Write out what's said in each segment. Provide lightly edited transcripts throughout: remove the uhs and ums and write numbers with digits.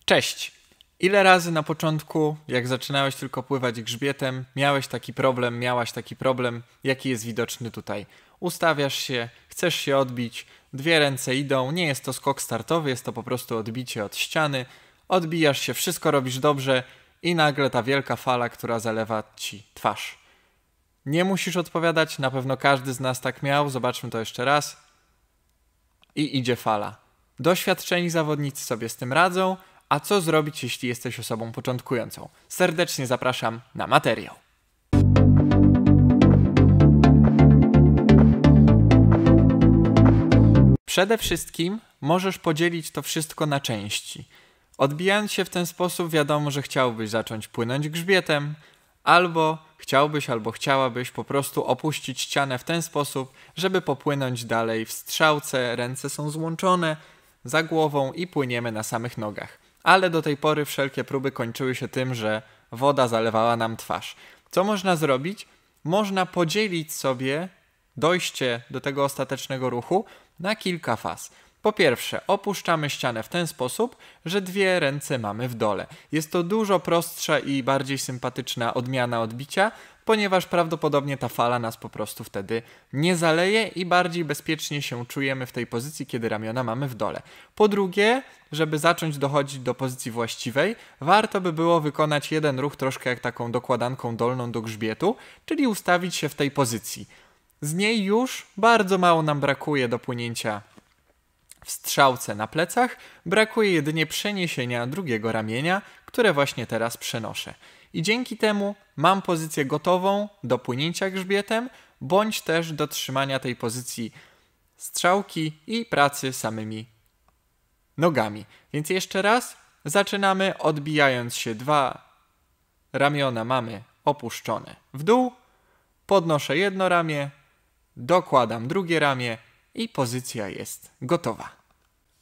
Cześć! Ile razy na początku, jak zaczynałeś tylko pływać grzbietem, miałeś taki problem, miałaś taki problem, jaki jest widoczny tutaj? Ustawiasz się, chcesz się odbić, dwie ręce idą, nie jest to skok startowy, jest to po prostu odbicie od ściany, odbijasz się, wszystko robisz dobrze i nagle ta wielka fala, która zalewa ci twarz. Nie musisz odpowiadać, na pewno każdy z nas tak miał, zobaczmy to jeszcze raz. I idzie fala. Doświadczeni zawodnicy sobie z tym radzą, a co zrobić, jeśli jesteś osobą początkującą? Serdecznie zapraszam na materiał. Przede wszystkim możesz podzielić to wszystko na części. Odbijając się w ten sposób, wiadomo, że chciałbyś zacząć płynąć grzbietem, albo chciałabyś po prostu opuścić ścianę w ten sposób, żeby popłynąć dalej w strzałce, ręce są złączone za głową i płyniemy na samych nogach. Ale do tej pory wszelkie próby kończyły się tym, że woda zalewała nam twarz. Co można zrobić? Można podzielić sobie dojście do tego ostatecznego ruchu na kilka faz. Po pierwsze, opuszczamy ścianę w ten sposób, że dwie ręce mamy w dole. Jest to dużo prostsza i bardziej sympatyczna odmiana odbicia, ponieważ prawdopodobnie ta fala nas po prostu wtedy nie zaleje i bardziej bezpiecznie się czujemy w tej pozycji, kiedy ramiona mamy w dole. Po drugie, żeby zacząć dochodzić do pozycji właściwej, warto by było wykonać jeden ruch troszkę jak taką dokładanką dolną do grzbietu, czyli ustawić się w tej pozycji. Z niej już bardzo mało nam brakuje do płynięcia w strzałce na plecach, brakuje jedynie przeniesienia drugiego ramienia, które właśnie teraz przenoszę. I dzięki temu mam pozycję gotową do płynięcia grzbietem, bądź też do trzymania tej pozycji strzałki i pracy samymi nogami. Więc jeszcze raz, zaczynamy odbijając się, dwa ramiona mamy opuszczone w dół, podnoszę jedno ramię, dokładam drugie ramię i pozycja jest gotowa.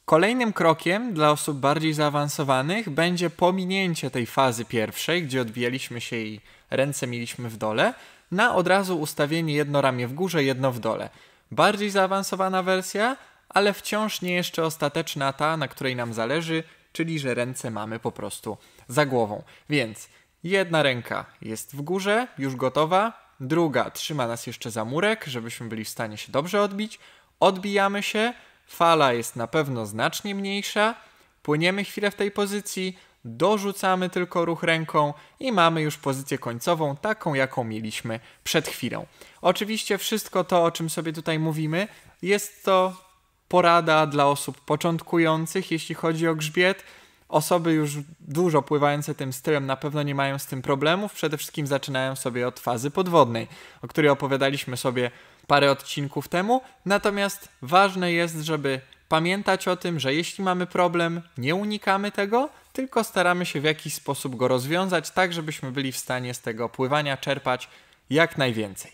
Kolejnym krokiem dla osób bardziej zaawansowanych będzie pominięcie tej fazy pierwszej, gdzie odbijaliśmy się i ręce mieliśmy w dole, na od razu ustawienie jedno ramię w górze, jedno w dole. Bardziej zaawansowana wersja, ale wciąż nie jeszcze ostateczna ta, na której nam zależy, czyli że ręce mamy po prostu za głową. Więc jedna ręka jest w górze, już gotowa, druga trzyma nas jeszcze za murek, żebyśmy byli w stanie się dobrze odbić. Odbijamy się, fala jest na pewno znacznie mniejsza, płyniemy chwilę w tej pozycji, dorzucamy tylko ruch ręką i mamy już pozycję końcową, taką jaką mieliśmy przed chwilą. Oczywiście wszystko to, o czym sobie tutaj mówimy, jest to porada dla osób początkujących, jeśli chodzi o grzbiet. Osoby już dużo pływające tym stylem na pewno nie mają z tym problemów. Przede wszystkim zaczynają sobie od fazy podwodnej, o której opowiadaliśmy sobie parę odcinków temu. Natomiast ważne jest, żeby pamiętać o tym, że jeśli mamy problem, nie unikamy tego, tylko staramy się w jakiś sposób go rozwiązać, tak żebyśmy byli w stanie z tego pływania czerpać jak najwięcej.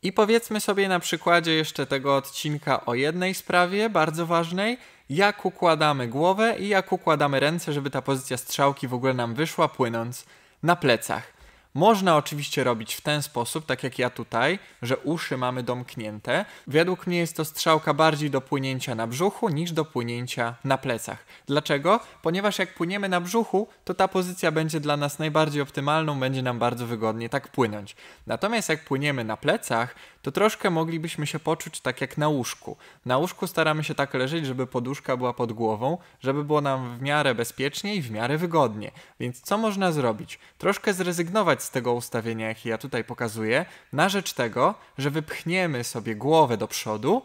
I powiedzmy sobie na przykładzie jeszcze tego odcinka o jednej sprawie bardzo ważnej, jak układamy głowę i jak układamy ręce, żeby ta pozycja strzałki w ogóle nam wyszła, płynąc na plecach. Można oczywiście robić w ten sposób, tak jak ja tutaj, że uszy mamy domknięte. Według mnie jest to strzałka bardziej do płynięcia na brzuchu niż do płynięcia na plecach. Dlaczego? Ponieważ jak płyniemy na brzuchu, to ta pozycja będzie dla nas najbardziej optymalną, będzie nam bardzo wygodnie tak płynąć. Natomiast jak płyniemy na plecach, to troszkę moglibyśmy się poczuć tak jak na łóżku. Na łóżku staramy się tak leżeć, żeby poduszka była pod głową, żeby było nam w miarę bezpiecznie i w miarę wygodnie. Więc co można zrobić? Troszkę zrezygnować z tego ustawienia, jakie ja tutaj pokazuję, na rzecz tego, że wypchniemy sobie głowę do przodu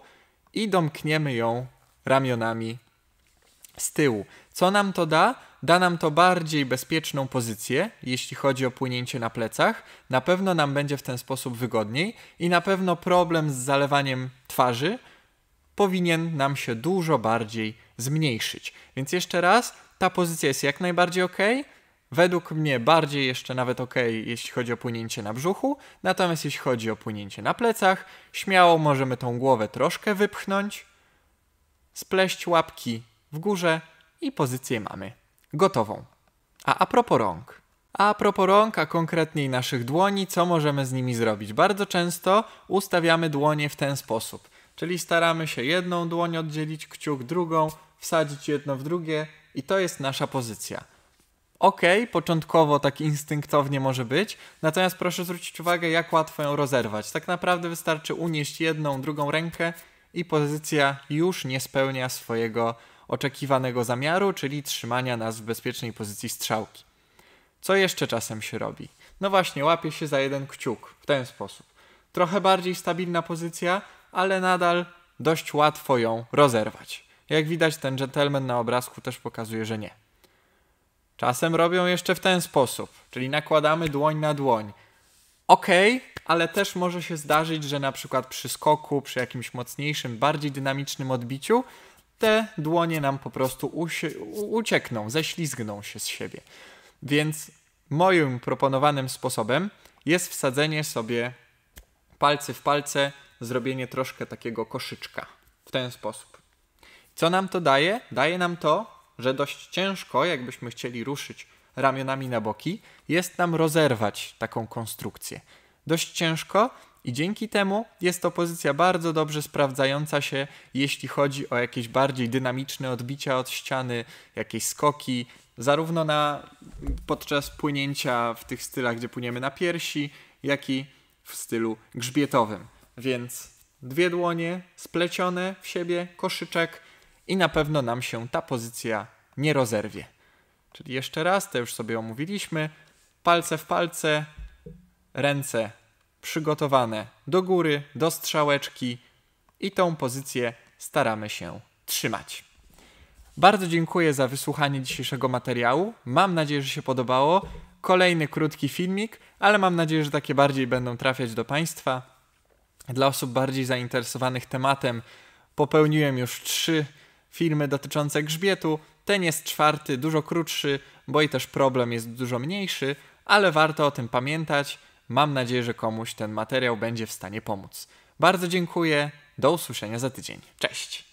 i domkniemy ją ramionami z tyłu. Co nam to da? Da nam to bardziej bezpieczną pozycję, jeśli chodzi o płynięcie na plecach. Na pewno nam będzie w ten sposób wygodniej i na pewno problem z zalewaniem twarzy powinien nam się dużo bardziej zmniejszyć. Więc jeszcze raz, ta pozycja jest jak najbardziej ok. Według mnie bardziej jeszcze nawet ok, jeśli chodzi o płynięcie na brzuchu. Natomiast jeśli chodzi o płynięcie na plecach, śmiało możemy tą głowę troszkę wypchnąć, spleść łapki w górze i pozycję mamy gotową. A propos rąk. A konkretniej naszych dłoni, co możemy z nimi zrobić? Bardzo często ustawiamy dłonie w ten sposób. Czyli staramy się jedną dłoń oddzielić, kciuk drugą, wsadzić jedno w drugie i to jest nasza pozycja. Okej, początkowo tak instynktownie może być, natomiast proszę zwrócić uwagę, jak łatwo ją rozerwać. Tak naprawdę wystarczy unieść jedną, drugą rękę i pozycja już nie spełnia swojego oczekiwanego zamiaru, czyli trzymania nas w bezpiecznej pozycji strzałki. Co jeszcze czasem się robi? No właśnie, łapie się za jeden kciuk w ten sposób. Trochę bardziej stabilna pozycja, ale nadal dość łatwo ją rozerwać. Jak widać, ten dżentelmen na obrazku też pokazuje, że nie. Czasem robią jeszcze w ten sposób, czyli nakładamy dłoń na dłoń. Ale też może się zdarzyć, że na przykład przy skoku, przy jakimś mocniejszym, bardziej dynamicznym odbiciu, te dłonie nam po prostu uciekną, ześlizgną się z siebie. Więc moim proponowanym sposobem jest wsadzenie sobie palcy w palce, zrobienie troszkę takiego koszyczka. W ten sposób. Co nam to daje? Daje nam to, że dość ciężko, jakbyśmy chcieli ruszyć ramionami na boki, jest nam rozerwać taką konstrukcję. Dość ciężko i dzięki temu jest to pozycja bardzo dobrze sprawdzająca się, jeśli chodzi o jakieś bardziej dynamiczne odbicia od ściany, jakieś skoki, zarówno podczas płynięcia w tych stylach, gdzie płyniemy na piersi, jak i w stylu grzbietowym. Więc dwie dłonie splecione w siebie, koszyczek i na pewno nam się ta pozycja nie rozerwie. Czyli jeszcze raz, to już sobie omówiliśmy, palce w palce, ręce przygotowane do góry, do strzałeczki i tą pozycję staramy się trzymać. Bardzo dziękuję za wysłuchanie dzisiejszego materiału. Mam nadzieję, że się podobało. Kolejny krótki filmik, ale mam nadzieję, że takie bardziej będą trafiać do Państwa. Dla osób bardziej zainteresowanych tematem popełniłem już 3 filmy dotyczące grzbietu. Ten jest 4, dużo krótszy, bo i też problem jest dużo mniejszy, ale warto o tym pamiętać. Mam nadzieję, że komuś ten materiał będzie w stanie pomóc. Bardzo dziękuję. Do usłyszenia za tydzień. Cześć!